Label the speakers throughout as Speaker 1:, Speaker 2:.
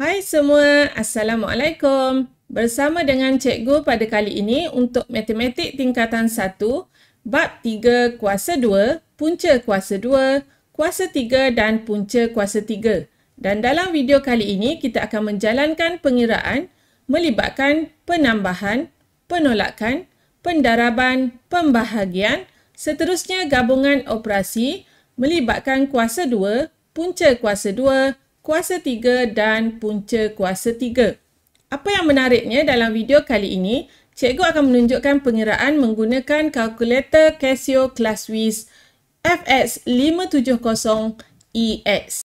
Speaker 1: Hai semua, Assalamualaikum. Bersama dengan cikgu pada kali ini untuk Matematik Tingkatan 1, Bab 3 Kuasa 2, Punca Kuasa 2, Kuasa 3 dan Punca Kuasa 3. Dan dalam video kali ini kita akan menjalankan pengiraan melibatkan penambahan, penolakan, pendaraban, pembahagian, seterusnya gabungan operasi melibatkan kuasa 2, punca kuasa 2, kuasa 3 dan punca kuasa 3. Apa yang menariknya dalam video kali ini, cikgu akan menunjukkan pengiraan menggunakan kalkulator Casio Classwiz FX570EX.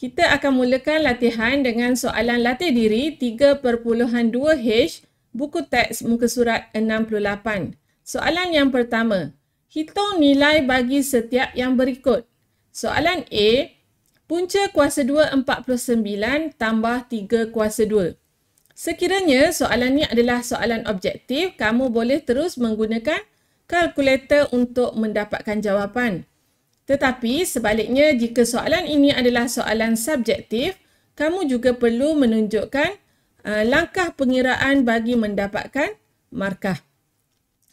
Speaker 1: Kita akan mulakan latihan dengan soalan latih diri 3.2H buku teks muka surat 68. Soalan yang pertama, hitung nilai bagi setiap yang berikut. Soalan A, punca kuasa 2 49 tambah 3 kuasa 2. Sekiranya soalan ini adalah soalan objektif, kamu boleh terus menggunakan kalkulator untuk mendapatkan jawapan. Tetapi sebaliknya, jika soalan ini adalah soalan subjektif, kamu juga perlu menunjukkan langkah pengiraan bagi mendapatkan markah.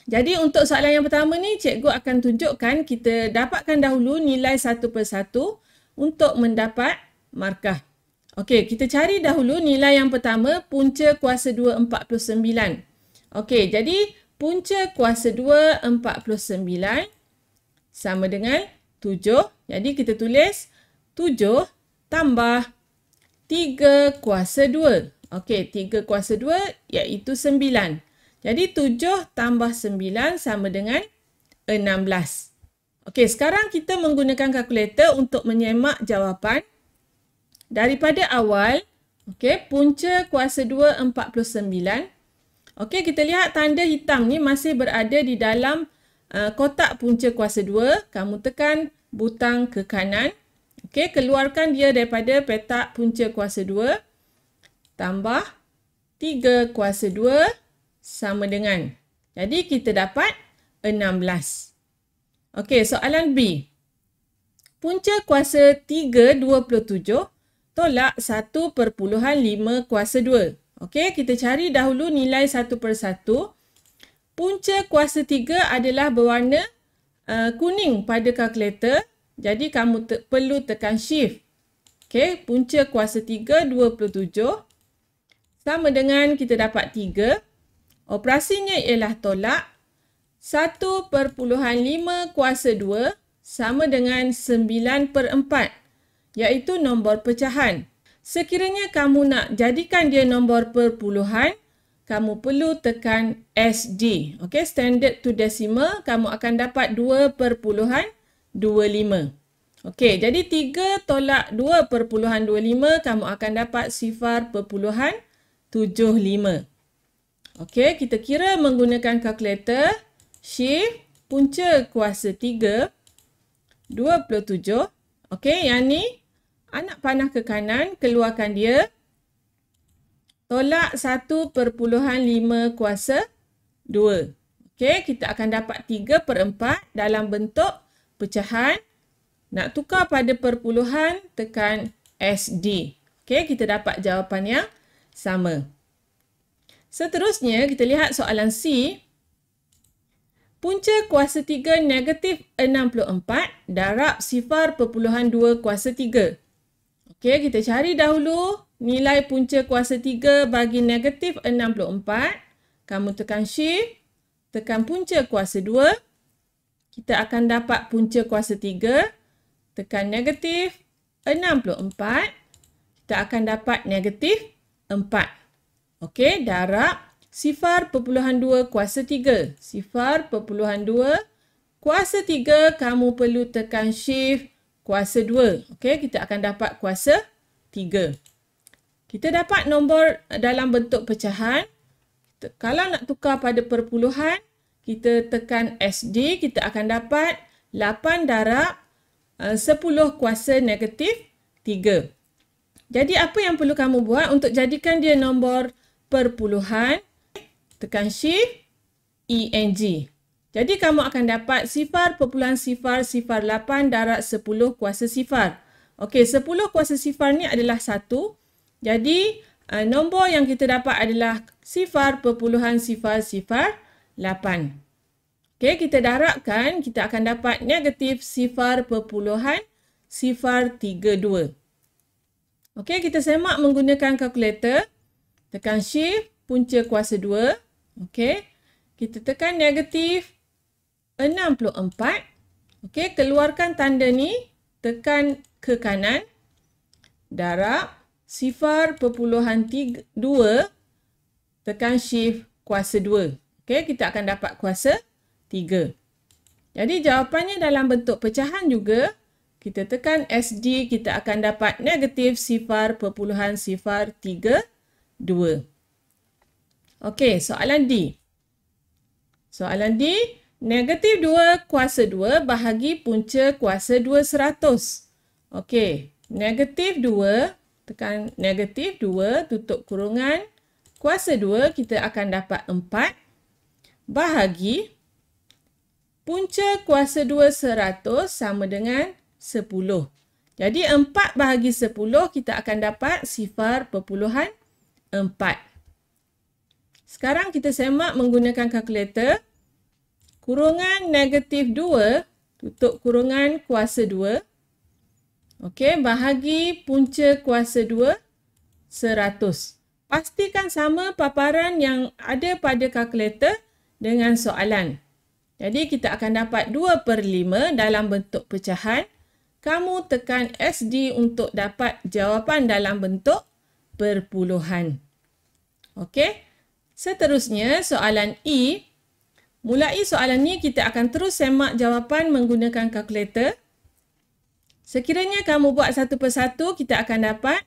Speaker 1: Jadi untuk soalan yang pertama ni, cikgu akan tunjukkan kita dapatkan dahulu nilai satu persatu untuk mendapat markah. Okey, kita cari dahulu nilai yang pertama, punca kuasa 2 49. Okey, jadi punca kuasa 2 49 sama dengan 7. Jadi kita tulis 7 tambah 3 kuasa 2. Okey, 3 kuasa 2 iaitu 9. Jadi 7 tambah 9 sama dengan 16. Okey, sekarang kita menggunakan kalkulator untuk menyemak jawapan. Daripada awal, okey, punca kuasa 2 49. Okey, kita lihat tanda hitam ni masih berada di dalam kotak punca kuasa 2. Kamu tekan butang ke kanan. Okey, keluarkan dia daripada petak punca kuasa 2. Tambah 3 kuasa 2 sama dengan. Jadi kita dapat 16. Okey, soalan B. Punca kuasa 3 27 tolak 1/5 kuasa 2. Okey, kita cari dahulu nilai satu persatu. Punca kuasa 3 adalah berwarna kuning pada kalkulator. Jadi kamu perlu tekan shift. Okey, punca kuasa 3 27 sama dengan kita dapat 3. Operasinya ialah tolak 1/5 kuasa 2 sama dengan 9/4, iaitu nombor pecahan. Sekiranya kamu nak jadikan dia nombor perpuluhan, kamu perlu tekan SD. Okey, standard to decimal, kamu akan dapat 2.25. Okey, jadi 3 tolak 2.25, kamu akan dapat 0.75. Okey, kita kira menggunakan kalkulator. Shift, punca kuasa 3, 27. Okey, yang ni anak panah ke kanan, keluarkan dia. Tolak 1/5 kuasa 2. Okey, kita akan dapat 3/4 dalam bentuk pecahan. Nak tukar pada perpuluhan, tekan SD. Okey, kita dapat jawapan yang sama. Seterusnya, kita lihat soalan C. Punca kuasa 3 negatif 64 darab 0.2 kuasa 3. Okey, kita cari dahulu nilai punca kuasa 3 bagi negatif 64. Kamu tekan shift, tekan punca kuasa 2. Kita akan dapat punca kuasa 3. Tekan negatif 64. Kita akan dapat negatif 4. Okey, darab 0.2 kuasa 3. 0.2 kuasa 3, kamu perlu tekan shift kuasa 2. Okey, kita akan dapat kuasa 3. Kita dapat nombor dalam bentuk pecahan. Kalau nak tukar pada perpuluhan, kita tekan SD, kita akan dapat 8 darab 10 kuasa negatif 3. Jadi apa yang perlu kamu buat untuk jadikan dia nombor perpuluhan? Tekan shift, ENG. Jadi kamu akan dapat 0.008 darab 10 kuasa sifar. Okey, 10 kuasa sifar ni adalah 1. Jadi nombor yang kita dapat adalah 0.008. Okey, kita darabkan, kita akan dapat negatif 0.032. Okey, kita semak menggunakan kalkulator. Tekan shift, punca kuasa 2. Okey, kita tekan negatif 64. Okey, keluarkan tanda ni, tekan ke kanan, darab 0.2, tekan shift kuasa 2. Okey, kita akan dapat kuasa 3. Jadi jawapannya dalam bentuk pecahan juga. Kita tekan SD, kita akan dapat negatif 0.032. Okey, soalan D. Soalan D, negatif 2 kuasa 2 bahagi punca kuasa 2 100. Okey, negatif 2, tekan negatif 2, tutup kurungan, kuasa 2 kita akan dapat 4 bahagi punca kuasa 2 100 sama dengan 10. Jadi 4 bahagi 10 kita akan dapat 0.4. Sekarang kita semak menggunakan kalkulator. Kurungan negatif 2, tutup kurungan kuasa 2. Okey, bahagi punca kuasa 2 100. Pastikan sama paparan yang ada pada kalkulator dengan soalan. Jadi kita akan dapat 2/5 dalam bentuk pecahan. Kamu tekan SD untuk dapat jawapan dalam bentuk perpuluhan. Okey. Seterusnya soalan E. Mulai soalan ni kita akan terus semak jawapan menggunakan kalkulator. Sekiranya kamu buat satu persatu, kita akan dapat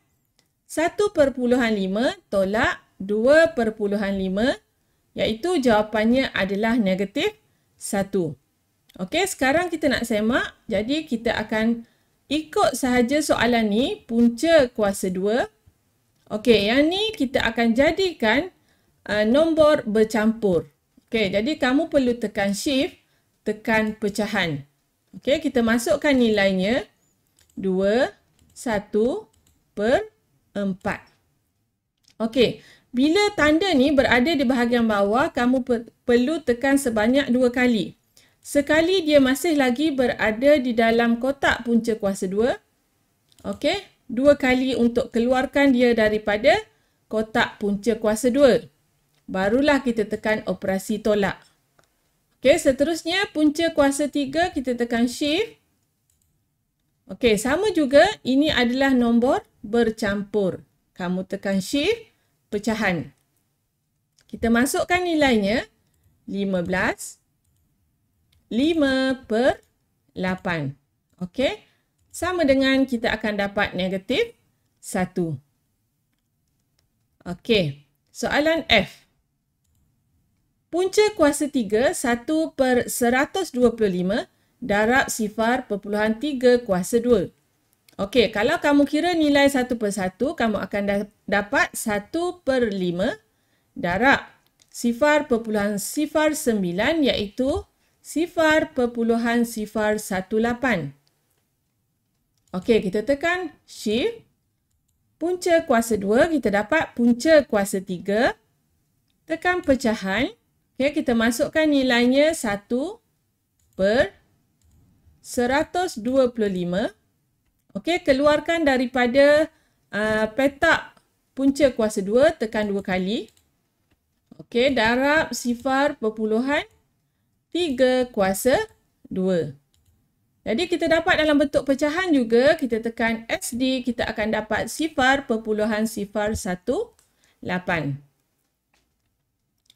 Speaker 1: 1/5 tolak 2/5, iaitu jawapannya adalah negatif 1. Okey, sekarang kita nak semak. Jadi kita akan ikut sahaja soalan ni, punca kuasa 2. Okey, yang ni kita akan jadikan nombor bercampur. Okey, jadi kamu perlu tekan shift, tekan pecahan. Okey, kita masukkan nilainya 2, 1/4. Okey, bila tanda ni berada di bahagian bawah, kamu perlu tekan sebanyak 2 kali. Sekali dia masih lagi berada di dalam kotak punca kuasa 2. Okey, 2 kali untuk keluarkan dia daripada kotak punca kuasa 2. Barulah kita tekan operasi tolak. Okey, seterusnya punca kuasa 3 kita tekan shift. Okey, sama juga ini adalah nombor bercampur. Kamu tekan shift, pecahan. Kita masukkan nilainya 15. 5/8. Okey. Sama dengan kita akan dapat negatif 1. Okey. Soalan F. Punca kuasa 3 1/125 darab 0.3 kuasa 2. Okey, kalau kamu kira nilai satu persatu, kamu akan dapat 1/5 darab 0.09 iaitu 0.018. Okey, kita tekan shift. Punca kuasa 2, kita dapat punca kuasa 3. Tekan pecahan. Okey, kita masukkan nilainya 1/125. Okey, keluarkan daripada petak punca kuasa 2, tekan 2 kali. Okey, darab 0.3 kuasa 2. Jadi kita dapat dalam bentuk pecahan juga, kita tekan SD, kita akan dapat 0.018.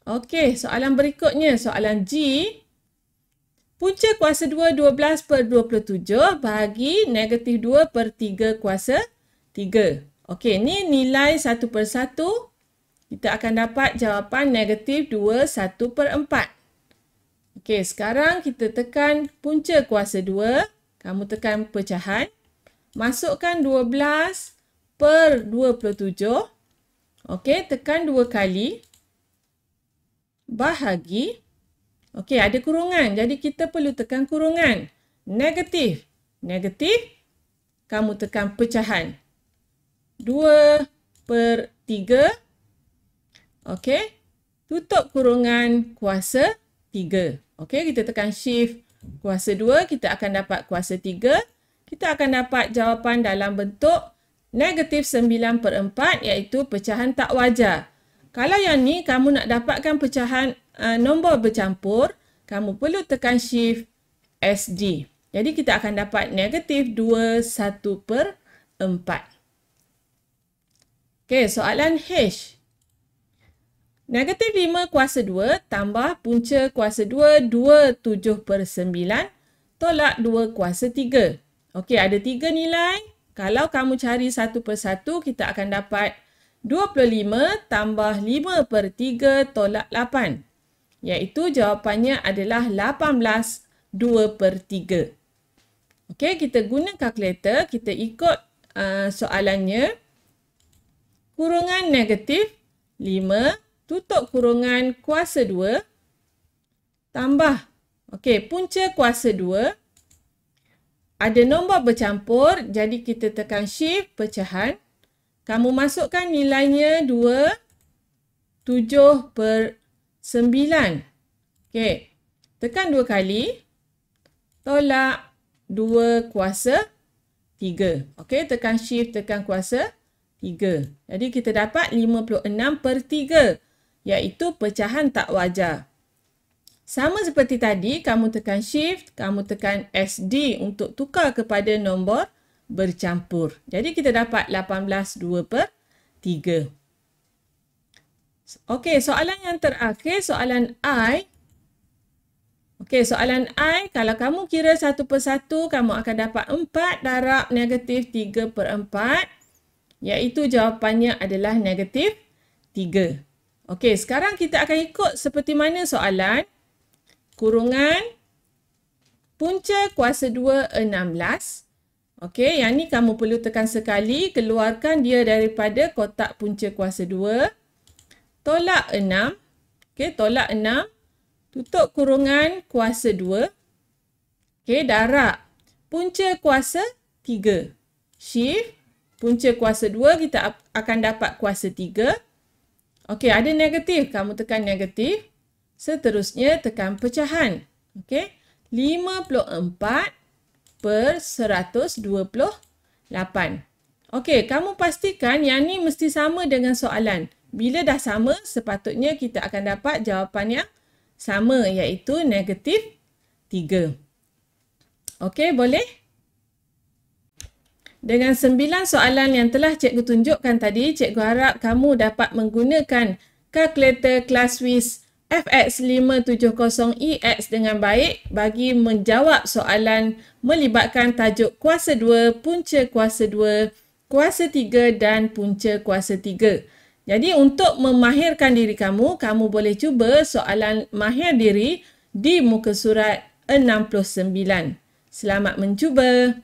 Speaker 1: Okey, soalan berikutnya, soalan G. Punca kuasa 2 12/27 bahagi negatif 2/3 kuasa 3. Okey, ni nilai satu persatu. Kita akan dapat jawapan negatif 2 1/4. Okey, sekarang kita tekan punca kuasa 2. Kamu tekan pecahan. Masukkan 12/27. Okey, tekan 2 kali. Bahagi. Okey, ada kurungan. Jadi kita perlu tekan kurungan. Negatif. Negatif. Kamu tekan pecahan. 2/3. Okey. Tutup kurungan kuasa 3. Okey, kita tekan shift kuasa 2. Kita akan dapat kuasa 3. Kita akan dapat jawapan dalam bentuk negatif 9/4 iaitu pecahan tak wajar. Kalau yang ni kamu nak dapatkan pecahan nombor bercampur, kamu perlu tekan shift SD. Jadi kita akan dapat negatif 21/4. Okey, soalan H. Negatif 5 kuasa 2 tambah punca kuasa 2, 27/9 tolak 2 kuasa 3. Okey, ada 3 nilai. Kalau kamu cari satu persatu, kita akan dapat 25 tambah 5/3 tolak 8. Iaitu jawapannya adalah 18 2/3. Okey, kita guna kalkulator, kita ikut soalannya. Kurungan negatif 5 tutup kurungan kuasa 2 tambah, okey, punca kuasa 2. Ada nombor bercampur, jadi kita tekan shift pecahan. Kamu masukkan nilainya 2, 7/9. Okey, tekan 2 kali. Tolak 2 kuasa 3. Okey, tekan shift, tekan kuasa 3. Jadi kita dapat 56/3, iaitu pecahan tak wajar. Sama seperti tadi, kamu tekan shift, kamu tekan SD untuk tukar kepada nombor bercampur. Jadi kita dapat 18 2/3. Okey, soalan yang terakhir, soalan I. Okey, soalan I, kalau kamu kira satu persatu, kamu akan dapat 4 darab negatif 3/4, iaitu jawapannya adalah negatif 3. Okey, sekarang kita akan ikut seperti mana soalan. Kurungan punca kuasa 2 16. Okey, yang ni kamu perlu tekan sekali, keluarkan dia daripada kotak punca kuasa 2. Tolak 6. Okey, tolak 6. Tutup kurungan kuasa 2. Okey, darab punca kuasa 3. Shift punca kuasa 2, kita akan dapat kuasa 3. Okey, ada negatif, kamu tekan negatif. Seterusnya tekan pecahan. Okey, 54/128. Okey, kamu pastikan yang ni mesti sama dengan soalan. Bila dah sama, sepatutnya kita akan dapat jawapan yang sama, iaitu negatif 3. Okey, boleh? Dengan 9 soalan yang telah cikgu tunjukkan tadi, cikgu harap kamu dapat menggunakan kalkulator Classwiz FX570EX dengan baik bagi menjawab soalan melibatkan tajuk kuasa 2, punca kuasa 2, kuasa 3 dan punca kuasa 3. Jadi untuk memahirkan diri kamu, kamu boleh cuba soalan mahir diri di muka surat 69. Selamat mencuba!